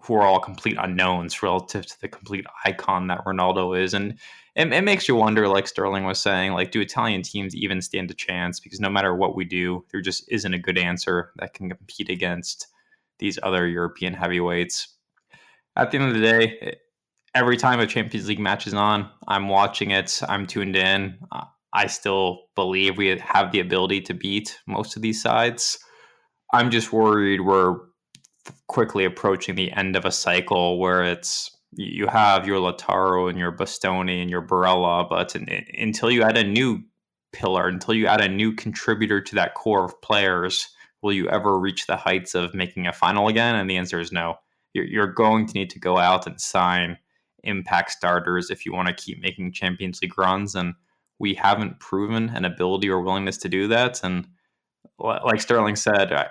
who are all complete unknowns relative to the complete icon that Ronaldo is. And it makes you wonder, like Sterling was saying, like, do Italian teams even stand a chance? Because no matter what we do, there just isn't a good answer that can compete against these other European heavyweights. At the end of the day, every time a Champions League match is on, I'm watching it. I'm tuned in. I still believe we have the ability to beat most of these sides. I'm just worried we're quickly approaching the end of a cycle where it's you have your Lautaro and your Bastoni and your Barella, but until you add a new pillar, until you add a new contributor to that core of players, will you ever reach the heights of making a final again? And the answer is no. You're going to need to go out and sign impact starters if you want to keep making Champions League runs, and we haven't proven an ability or willingness to do that. And like Sterling said,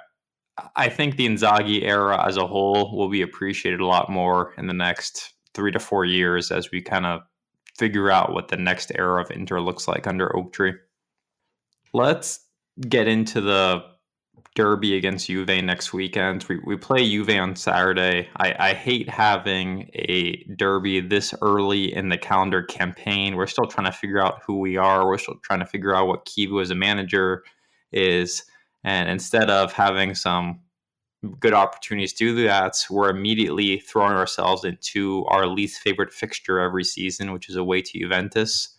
I think the Inzaghi era as a whole will be appreciated a lot more in the next 3 to 4 years as we kind of figure out what the next era of Inter looks like under Oak Tree. Let's get into the derby against Juve next weekend. We play Juve on Saturday. I hate having a derby this early in the calendar campaign. We're still trying to figure out who we are. We're still trying to figure out what Chivu as a manager is. And instead of having some good opportunities to do that, we're immediately throwing ourselves into our least favorite fixture every season, which is away to Juventus.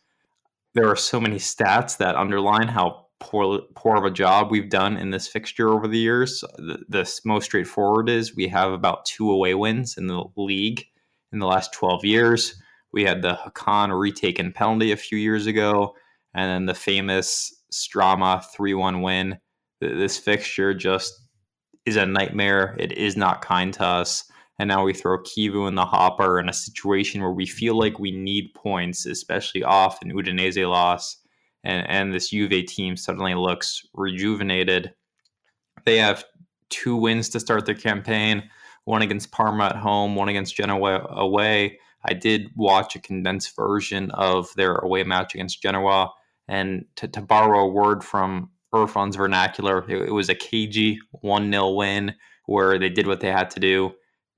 There are so many stats that underline how poor of a job we've done in this fixture over the years. The most straightforward is we have about 2 away wins in the league in the last 12 years. We had the Hakan retaken penalty a few years ago, and then the famous Strama 3-1 win. This fixture just is a nightmare. It is not kind to us. And now we throw Chivu in the hopper in a situation where we feel like we need points, especially off an Udinese loss. And this Juve team suddenly looks rejuvenated. They have 2 wins to start their campaign, one against Parma at home, one against Genoa away. I did watch a condensed version of their away match against Genoa. And to borrow a word from Irfan's vernacular, it was a cagey 1-0 win where they did what they had to do.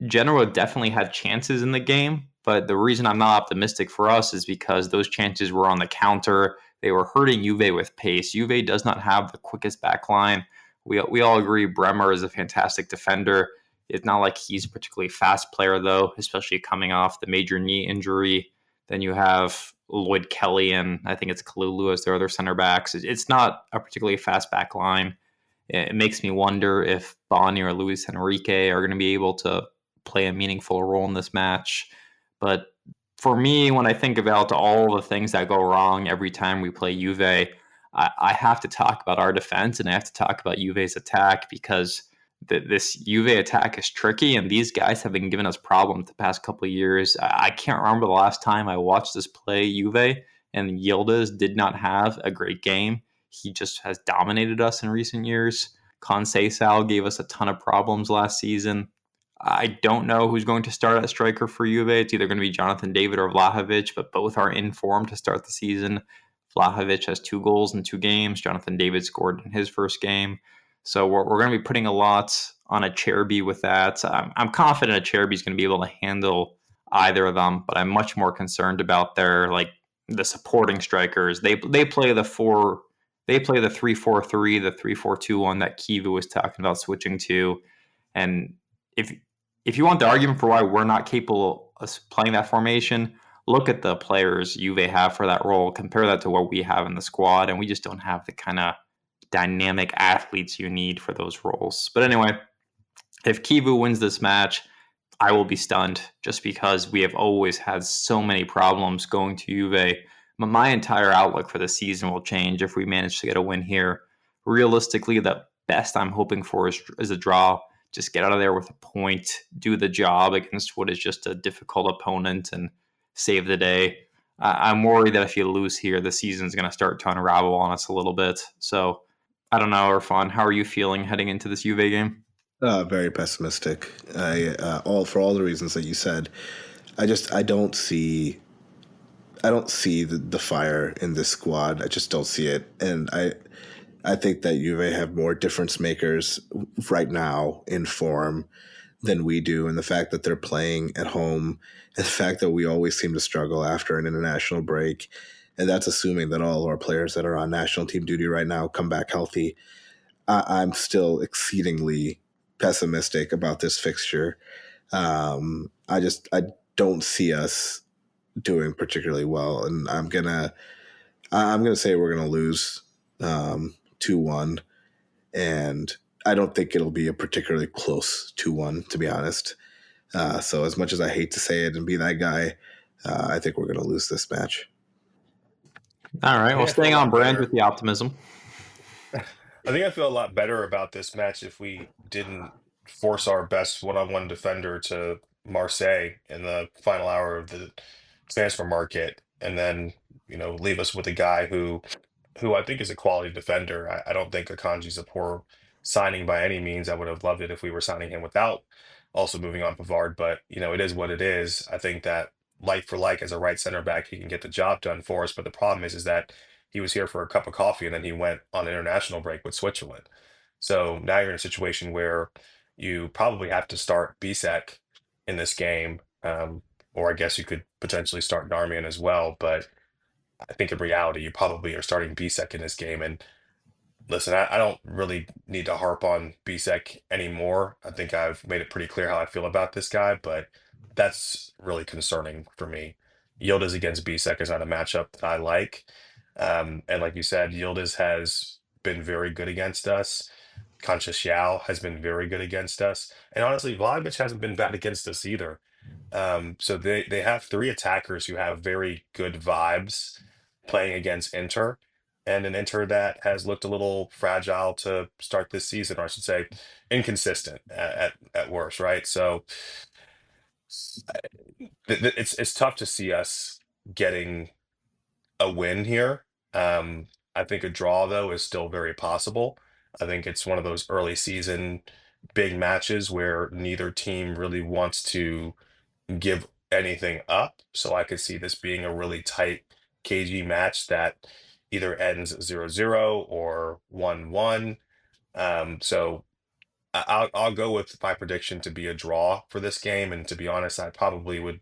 Genoa definitely had chances in the game, but the reason I'm not optimistic for us is because those chances were on the counter. They were hurting Juve with pace. Juve does not have the quickest back line. We all agree Bremer is a fantastic defender. It's not like he's a particularly fast player, though, especially coming off the major knee injury. Then you have Lloyd Kelly and I think it's Kalulu as their other center backs. It's not a particularly fast back line. It makes me wonder if Boni or Luis Enrique are going to be able to play a meaningful role in this match. But for me, when I think about all the things that go wrong every time we play Juve, I have to talk about our defense and I have to talk about Juve's attack because this Juve attack is tricky, and these guys have been giving us problems the past couple of years. I can't remember the last time I watched this play Juve, and Yildiz did not have a great game. He just has dominated us in recent years. Conceição gave us a ton of problems last season. I don't know who's going to start at striker for Juve. It's either going to be Jonathan David or Vlahovic, but both are in form to start the season. Vlahovic has 2 goals in 2 games. Jonathan David scored in his first game. So we're going to be putting a lot on Acerbi with that. I'm confident Acerbi is going to be able to handle either of them, but I'm much more concerned about the supporting strikers. They play the 3-4-3, the 3-4-2-1 that Chivu was talking about switching to. And if you want the argument for why we're not capable of playing that formation, look at the players Juve have for that role. Compare that to what we have in the squad, and we just don't have the kind of dynamic athletes you need for those roles. But anyway, if Chivu wins this match, I will be stunned just because we have always had so many problems going to Juve. But my entire outlook for the season will change if we manage to get a win here. Realistically, the best I'm hoping for is a draw. Just get out of there with a point, do the job against what is just a difficult opponent, and save the day. I'm worried that if you lose here, the season's going to start to unravel on us a little bit. So I don't know, Irfan, how are you feeling heading into this Juve game? Very pessimistic. For all the reasons that you said. I don't see the fire in this squad. I just don't see it, and I think that Juve have more difference makers right now in form than we do, and the fact that they're playing at home, and the fact that we always seem to struggle after an international break, and that's assuming that all of our players that are on national team duty right now come back healthy. I'm still exceedingly pessimistic about this fixture. I don't see us doing particularly well, and I'm gonna say we're gonna lose 2-1, and I don't think it'll be a particularly close 2-1, to be honest. So as much as I hate to say it and be that guy, I think we're gonna lose this match. All right, well, staying on brand with the optimism. I think I feel a lot better about this match if we didn't force our best one-on-one defender to Marseille in the final hour of the transfer market, and then leave us with a guy who I think is a quality defender. I don't think Akanji's a poor signing by any means. I would have loved it if we were signing him without also moving on Pavard, but it is what it is. I think that like for like as a right center back, he can get the job done for us. But the problem is that he was here for a cup of coffee and then he went on international break with Switzerland. So now you're in a situation where you probably have to start Bisek in this game, or I guess you could potentially start Darmian as well. But I think in reality, you probably are starting Bisek in this game. And listen, I don't really need to harp on Bisek anymore. I think I've made it pretty clear how I feel about this guy, but that's really concerning for me. Yildiz against Bisek is not a matchup that I like. And like you said, Yildiz has been very good against us. Xiao has been very good against us. And honestly, Vlahovic hasn't been bad against us either. So they have 3 attackers who have very good vibes playing against Inter, and an Inter that has looked a little fragile to start this season, or I should say, inconsistent at worst, right? So it's tough to see us getting a win here. I think a draw though is still very possible. I think it's one of those early season big matches where neither team really wants to give anything up. So I could see this being a really tight, cagey match that either ends 0-0 or 1-1. So I'll go with my prediction to be a draw for this game. And to be honest, I probably would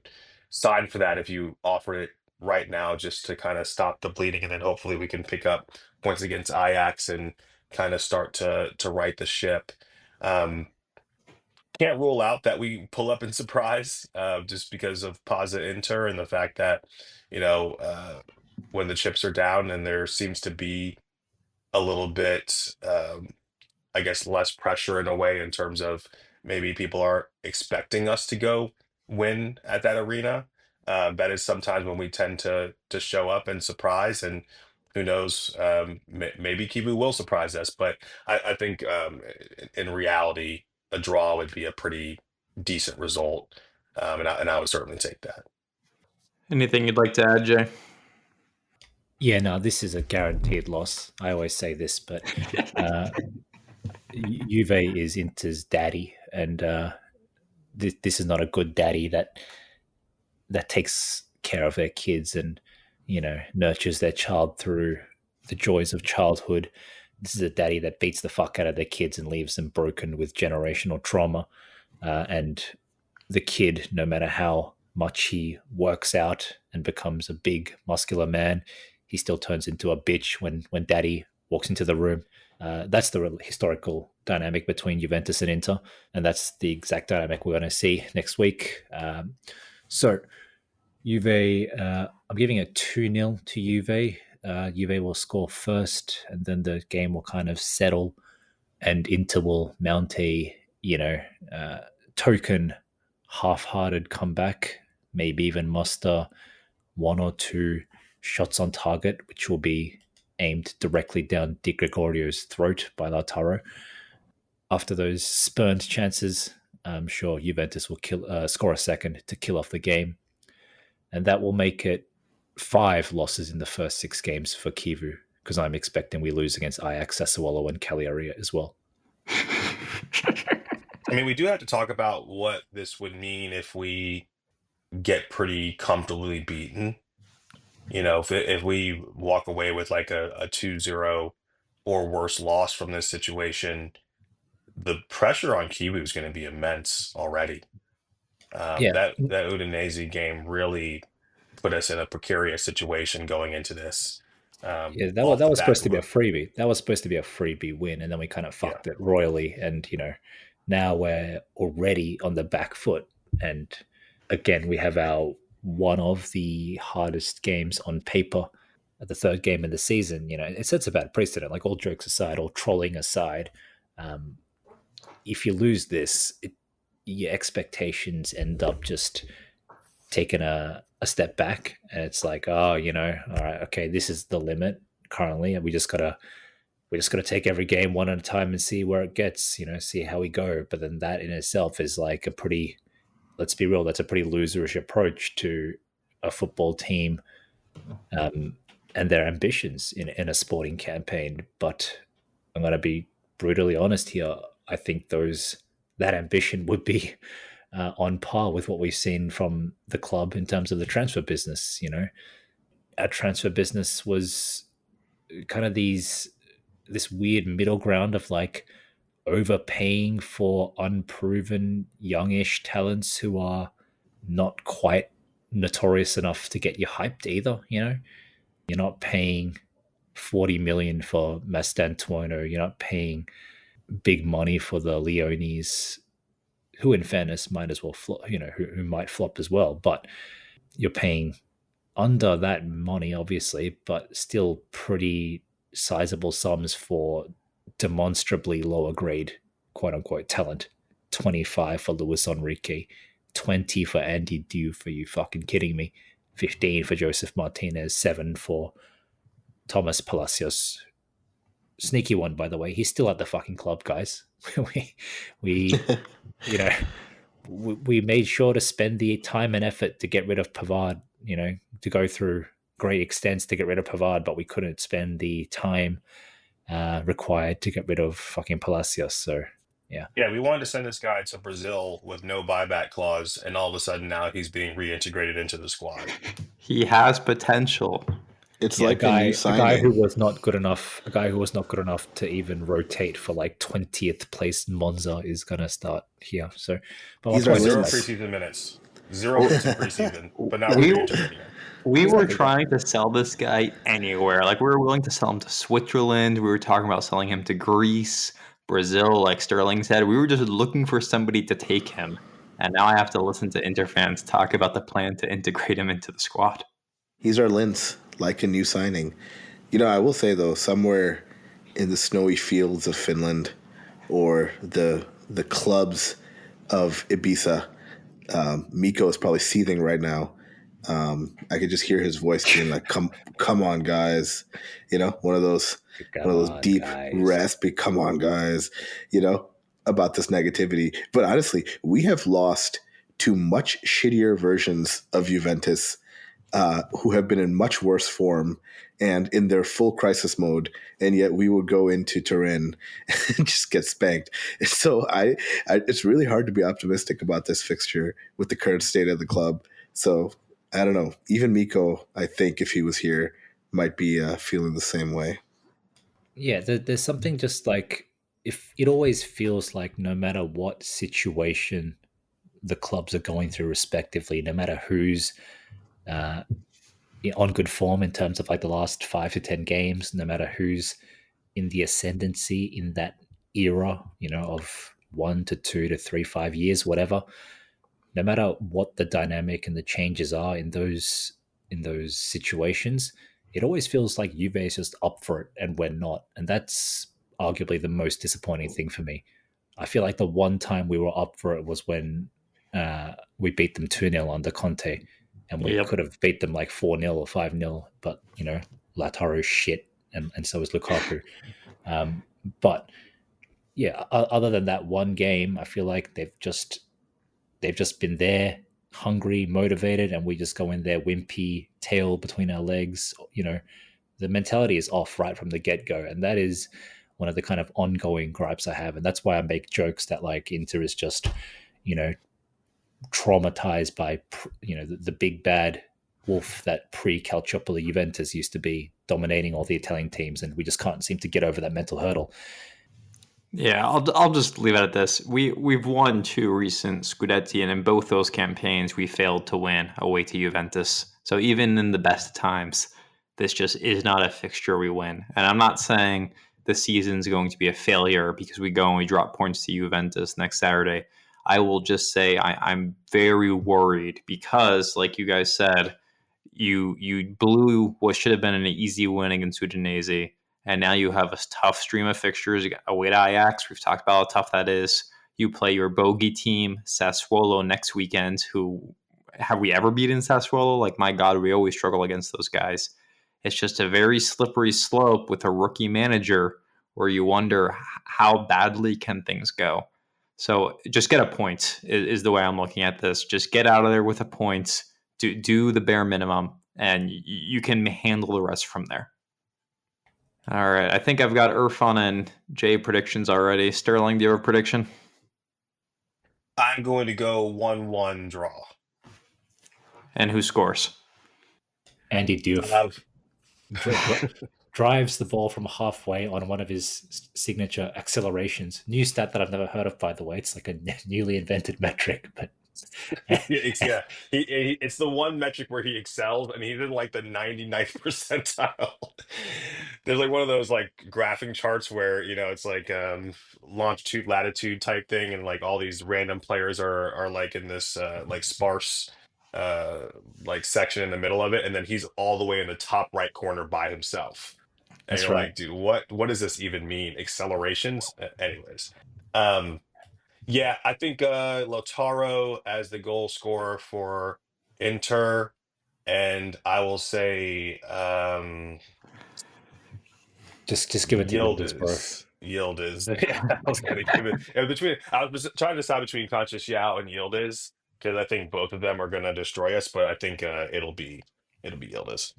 sign for that if you offer it right now, just to kind of stop the bleeding, and then hopefully we can pick up points against Ajax and kind of start to right the ship. Um, can't rule out that we pull up and surprise, just because of Pazza Inter and the fact that, you know, uh, when the chips are down and there seems to be a little bit, I guess, less pressure in a way in terms of maybe people aren't expecting us to go win at that arena. That is sometimes when we tend to show up and surprise, and who knows, maybe Kivu will surprise us. But I think in reality, a draw would be a pretty decent result, and I would certainly take that. Anything you'd like to add, Jay? Yeah, no, this is a guaranteed loss. I always say this, but Juve is Inter's daddy, and this is not a good daddy that takes care of their kids and, you know, nurtures their child through the joys of childhood. This is a daddy that beats the fuck out of their kids and leaves them broken with generational trauma. And the kid, no matter how much he works out and becomes a big muscular man, he still turns into a bitch when daddy walks into the room. That's the historical dynamic between Juventus and Inter, and that's the exact dynamic we're going to see next week. So Juve, I'm giving it 2-0 to Juve. Juve will score first, and then the game will kind of settle, and Inter will mount a, token half-hearted comeback, maybe even muster 1 or 2 shots on target, which will be aimed directly down Di Gregorio's throat by Lautaro. After those spurned chances, I'm sure Juventus will score a second to kill off the game. And that will make it 5 losses in the first 6 games for Chivu, because I'm expecting we lose against Ajax, Sassuolo, and Cagliari as well. I mean, we do have to talk about what this would mean if we get pretty comfortably beaten. You know, if we walk away with like a 2-0 or worse loss from this situation, the pressure on Kiwi is going to be immense already. Yeah. That Udinese game really put us in a precarious situation going into this. Yeah, that was supposed to be a freebie. That was supposed to be a freebie win, and then we kind of fucked it royally. And now we're already on the back foot. And again, we have one of the hardest games on paper, the third game of the season. It sets a bad precedent. Like, all jokes aside, all trolling aside, if you lose this, your expectations end up just taking a step back, and it's like, all right, okay, this is the limit currently, and we just gotta take every game one at a time and see where it gets, see how we go. But then that in itself is like let's be real, that's a pretty loserish approach to a football team and their ambitions in a sporting campaign. But I'm going to be brutally honest here. I think that ambition would be on par with what we've seen from the club in terms of the transfer business. Our transfer business was kind of this weird middle ground of like overpaying for unproven youngish talents who are not quite notorious enough to get you hyped either. You're not paying 40 million for Mastantuono. You're not paying big money for the Leones, who in fairness might as well flop, who might flop as well. But you're paying under that money, obviously, but still pretty sizable sums for demonstrably lower grade, quote unquote, talent. 25 for Luis Enrique, 20 for Andy Diouf. Are you fucking kidding me? 15 for Joseph Martinez, 7 for Thomas Palacios. Sneaky one, by the way. He's still at the fucking club, guys. we we made sure to spend the time and effort to get rid of Pavard, to go through great extents to get rid of Pavard, but we couldn't spend the time required to get rid of fucking Palacios. So, yeah. Yeah, we wanted to send this guy to Brazil with no buyback clause, and all of a sudden now he's being reintegrated into the squad. He has potential. It's like a guy who was not good enough. A guy who was not good enough to even rotate for like 20th place Monza is gonna start here. So, but he's got 0 preseason minutes, 0 preseason. But now we were trying to sell this guy anywhere. Like, we were willing to sell him to Switzerland. We were talking about selling him to Greece, Brazil, like Sterling said. We were just looking for somebody to take him. And now I have to listen to Inter fans talk about the plan to integrate him into the squad. He's our Linz, like a new signing. I will say, though, somewhere in the snowy fields of Finland or the clubs of Ibiza, Miko is probably seething right now. I could just hear his voice being like, come on, guys. One of those deep, raspy, come on, guys, about this negativity. But honestly, we have lost to much shittier versions of Juventus who have been in much worse form and in their full crisis mode, and yet we would go into Turin and just get spanked. So it's really hard to be optimistic about this fixture with the current state of the club. So I don't know. Even Miko, I think, if he was here, might be feeling the same way. Yeah, there's something just like, if it always feels like no matter what situation the clubs are going through respectively, no matter who's uh, on good form in terms of like the last 5 to 10 games, no matter who's in the ascendancy in that era, of 1 to 2 to 3, 5 years, whatever, no matter what the dynamic and the changes are in those situations, it always feels like Juve is just up for it and we're not. And that's arguably the most disappointing thing for me. I feel like the one time we were up for it was when we beat them 2-0 under Conte, and we could have beat them like 4-0 or 5-0, but Lautaro's shit, and so is Lukaku. But yeah, other than that one game, I feel like they've just been there, hungry, motivated, and we just go in there wimpy, tail between our legs. The mentality is off right from the get go, and that is one of the kind of ongoing gripes I have, and that's why I make jokes that like Inter is just, traumatized by the big bad wolf that pre-Calciopoli Juventus used to be, dominating all the Italian teams, and we just can't seem to get over that mental hurdle. Yeah, I'll just leave it at this. We've won 2 recent Scudetti, and in both those campaigns, we failed to win away to Juventus. So even in the best times, this just is not a fixture we win. And I'm not saying the season's going to be a failure because we go and we drop points to Juventus next Saturday. I will just say I'm very worried because, like you guys said, you blew what should have been an easy win against Udinese, and now you have a tough stream of fixtures away to Ajax. We've talked about how tough that is. You play your bogey team, Sassuolo, next weekend, who have we ever beaten Sassuolo? Like, my God, we always struggle against those guys. It's just a very slippery slope with a rookie manager where you wonder how badly can things go. So just get a point is the way I'm looking at this. Just get out of there with a point. Do the bare minimum, and you can handle the rest from there. All right. I think I've got Irfan and Jay predictions already. Sterling, do you have a prediction? I'm going to go 1-1 draw. And who scores? Andy Diouf drives the ball from halfway on one of his signature accelerations. New stat that I've never heard of, by the way. It's like a newly invented metric, but it's the one metric where he excels, and he's in like the 99th percentile. There's like one of those like graphing charts where it's like longitude latitude type thing, and like all these random players are like in this like sparse like section in the middle of it, and then he's all the way in the top right corner by himself. And that's you're right. like, dude, what does this even mean? Accelerations? Anyways. Yeah, I think Lautaro as the goal scorer for Inter, and I will say Just give it to Yildiz, bro. Yildiz. Yeah, I was gonna give it I was trying to decide between Conceição and Yildiz because I think both of them are gonna destroy us, but I think it'll be Yildiz.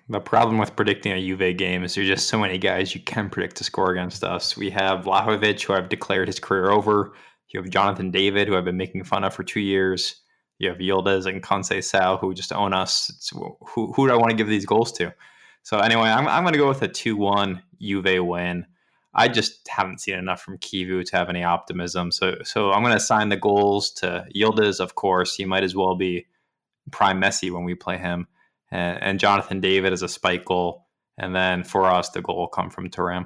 The problem with predicting a Juve game is there's just so many guys you can predict to score against us. We have Vlahovic, who I've declared his career over. You have Jonathan David, who I've been making fun of for 2 years. You have Yildiz and Conceição, who just own us. Who do I want to give these goals to? So anyway, I'm going to go with a 2-1 Juve win. I just haven't seen enough from Chivu to have any optimism. So I'm going to assign the goals to Yildiz, of course. He might as well be prime Messi when we play him. And Jonathan David as a spike goal. And then for us, the goal will come from Thuram.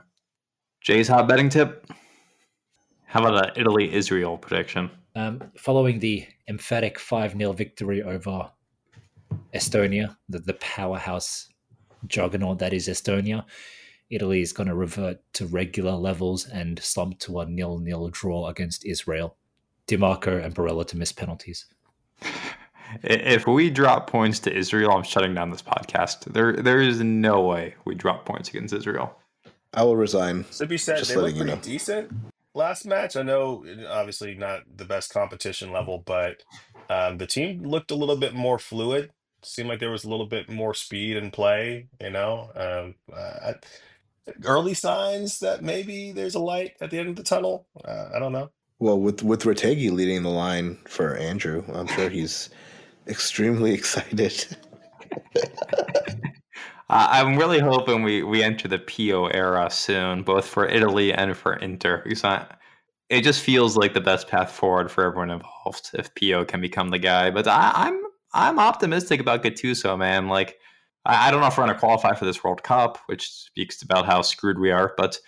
Jay's hot betting tip? How about an Italy-Israel prediction? Following the emphatic 5-0 victory over Estonia, the powerhouse juggernaut that is Estonia, Italy is going to revert to regular levels and slump to a 0-0 draw against Israel. DiMarco and Barella to miss penalties. If we drop points to Israel, I'm shutting down this podcast. There is no way we drop points against Israel. I will resign. To be said, they look pretty decent last match. I know, obviously not the best competition level, but the team looked a little bit more fluid. seemed like there was a little bit more speed in play. Early signs that maybe there's a light at the end of the tunnel. I don't know. Well, with Retegui leading the line for Andrew, I'm sure he's extremely excited. I'm really hoping we enter the PO era soon, both for Italy and for Inter. Because it just feels like the best path forward for everyone involved if PO can become the guy. But I'm optimistic about Gattuso, man. Like I don't know if we're going to qualify for this World Cup, which speaks about how screwed we are. But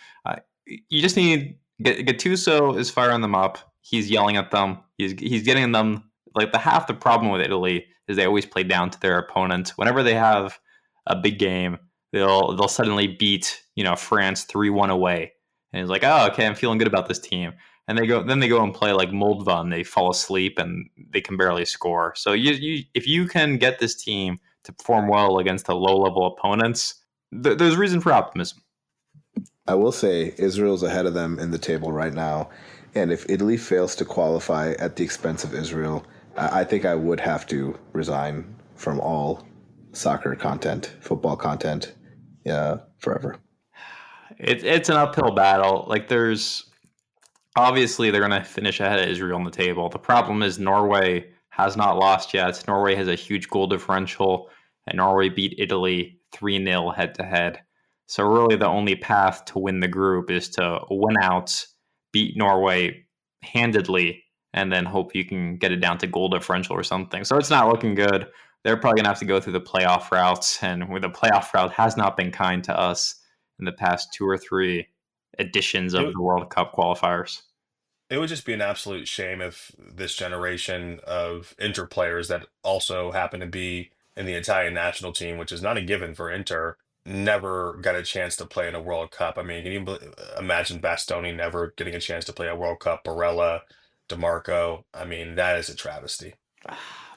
you just need Gattuso is firing them up. He's yelling at them. He's getting them like the problem with Italy is they always play down to their opponent. Whenever they have a big game, they'll suddenly beat France 3-1 away, and it's like, oh, okay, I'm feeling good about this team. And they go and play like Moldova, and they fall asleep and they can barely score. So if you can get this team to perform well against the low level opponents, there's reason for optimism. I will say Israel's ahead of them in the table right now, and if Italy fails to qualify at the expense of Israel, I think I would have to resign from all soccer content, football content, forever. It's an uphill battle. Like obviously they're going to finish ahead of Israel on the table. The problem is Norway has not lost yet. Norway has a huge goal differential, and Norway beat Italy 3-0 head-to-head. So really the only path to win the group is to win out, beat Norway handedly, and then hope you can get it down to goal differential or something. So it's not looking good. They're probably going to have to go through the playoff routes, and where the playoff route has not been kind to us in the past 2 or 3 editions of the World Cup qualifiers. It would just be an absolute shame if this generation of Inter players that also happen to be in the Italian national team, which is not a given for Inter, never got a chance to play in a World Cup. I mean, can you imagine Bastoni never getting a chance to play a World Cup? Barella, DeMarco. I mean, that is a travesty.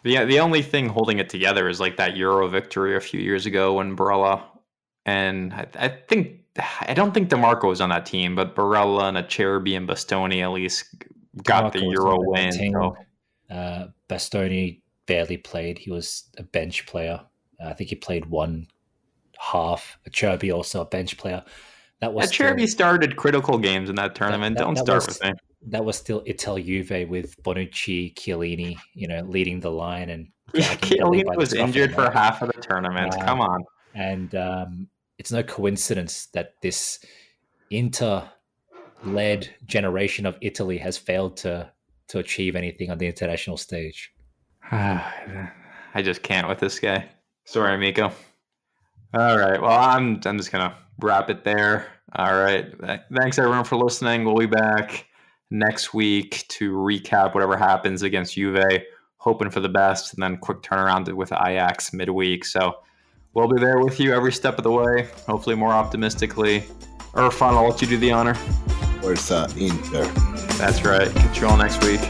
The only thing holding it together is like that Euro victory a few years ago when Barella and I don't think DeMarco was on that team, but Barella and Acerbi and Bastoni at least got the Euro win. So. Bastoni barely played. He was a bench player. I think he played one half. Acerbi also a bench player. Acerbi started critical games in that tournament. Don't start with me. That was still Ital Juve with Bonucci, Chiellini, leading the line, and Chiellini was injured for half of the tournament. Come on. And it's no coincidence that this Inter-led generation of Italy has failed to achieve anything on the international stage. I just can't with this guy. Sorry, Miko. All right. Well, I'm just going to wrap it there. All right. Thanks, everyone, for listening. We'll be back next week to recap whatever happens against Juve, hoping for the best, and then quick turnaround with Ajax midweek. So we'll be there with you every step of the way, hopefully more optimistically. Irfan, I'll let you do the honor. Where's Inter? That's right. Catch you all next week.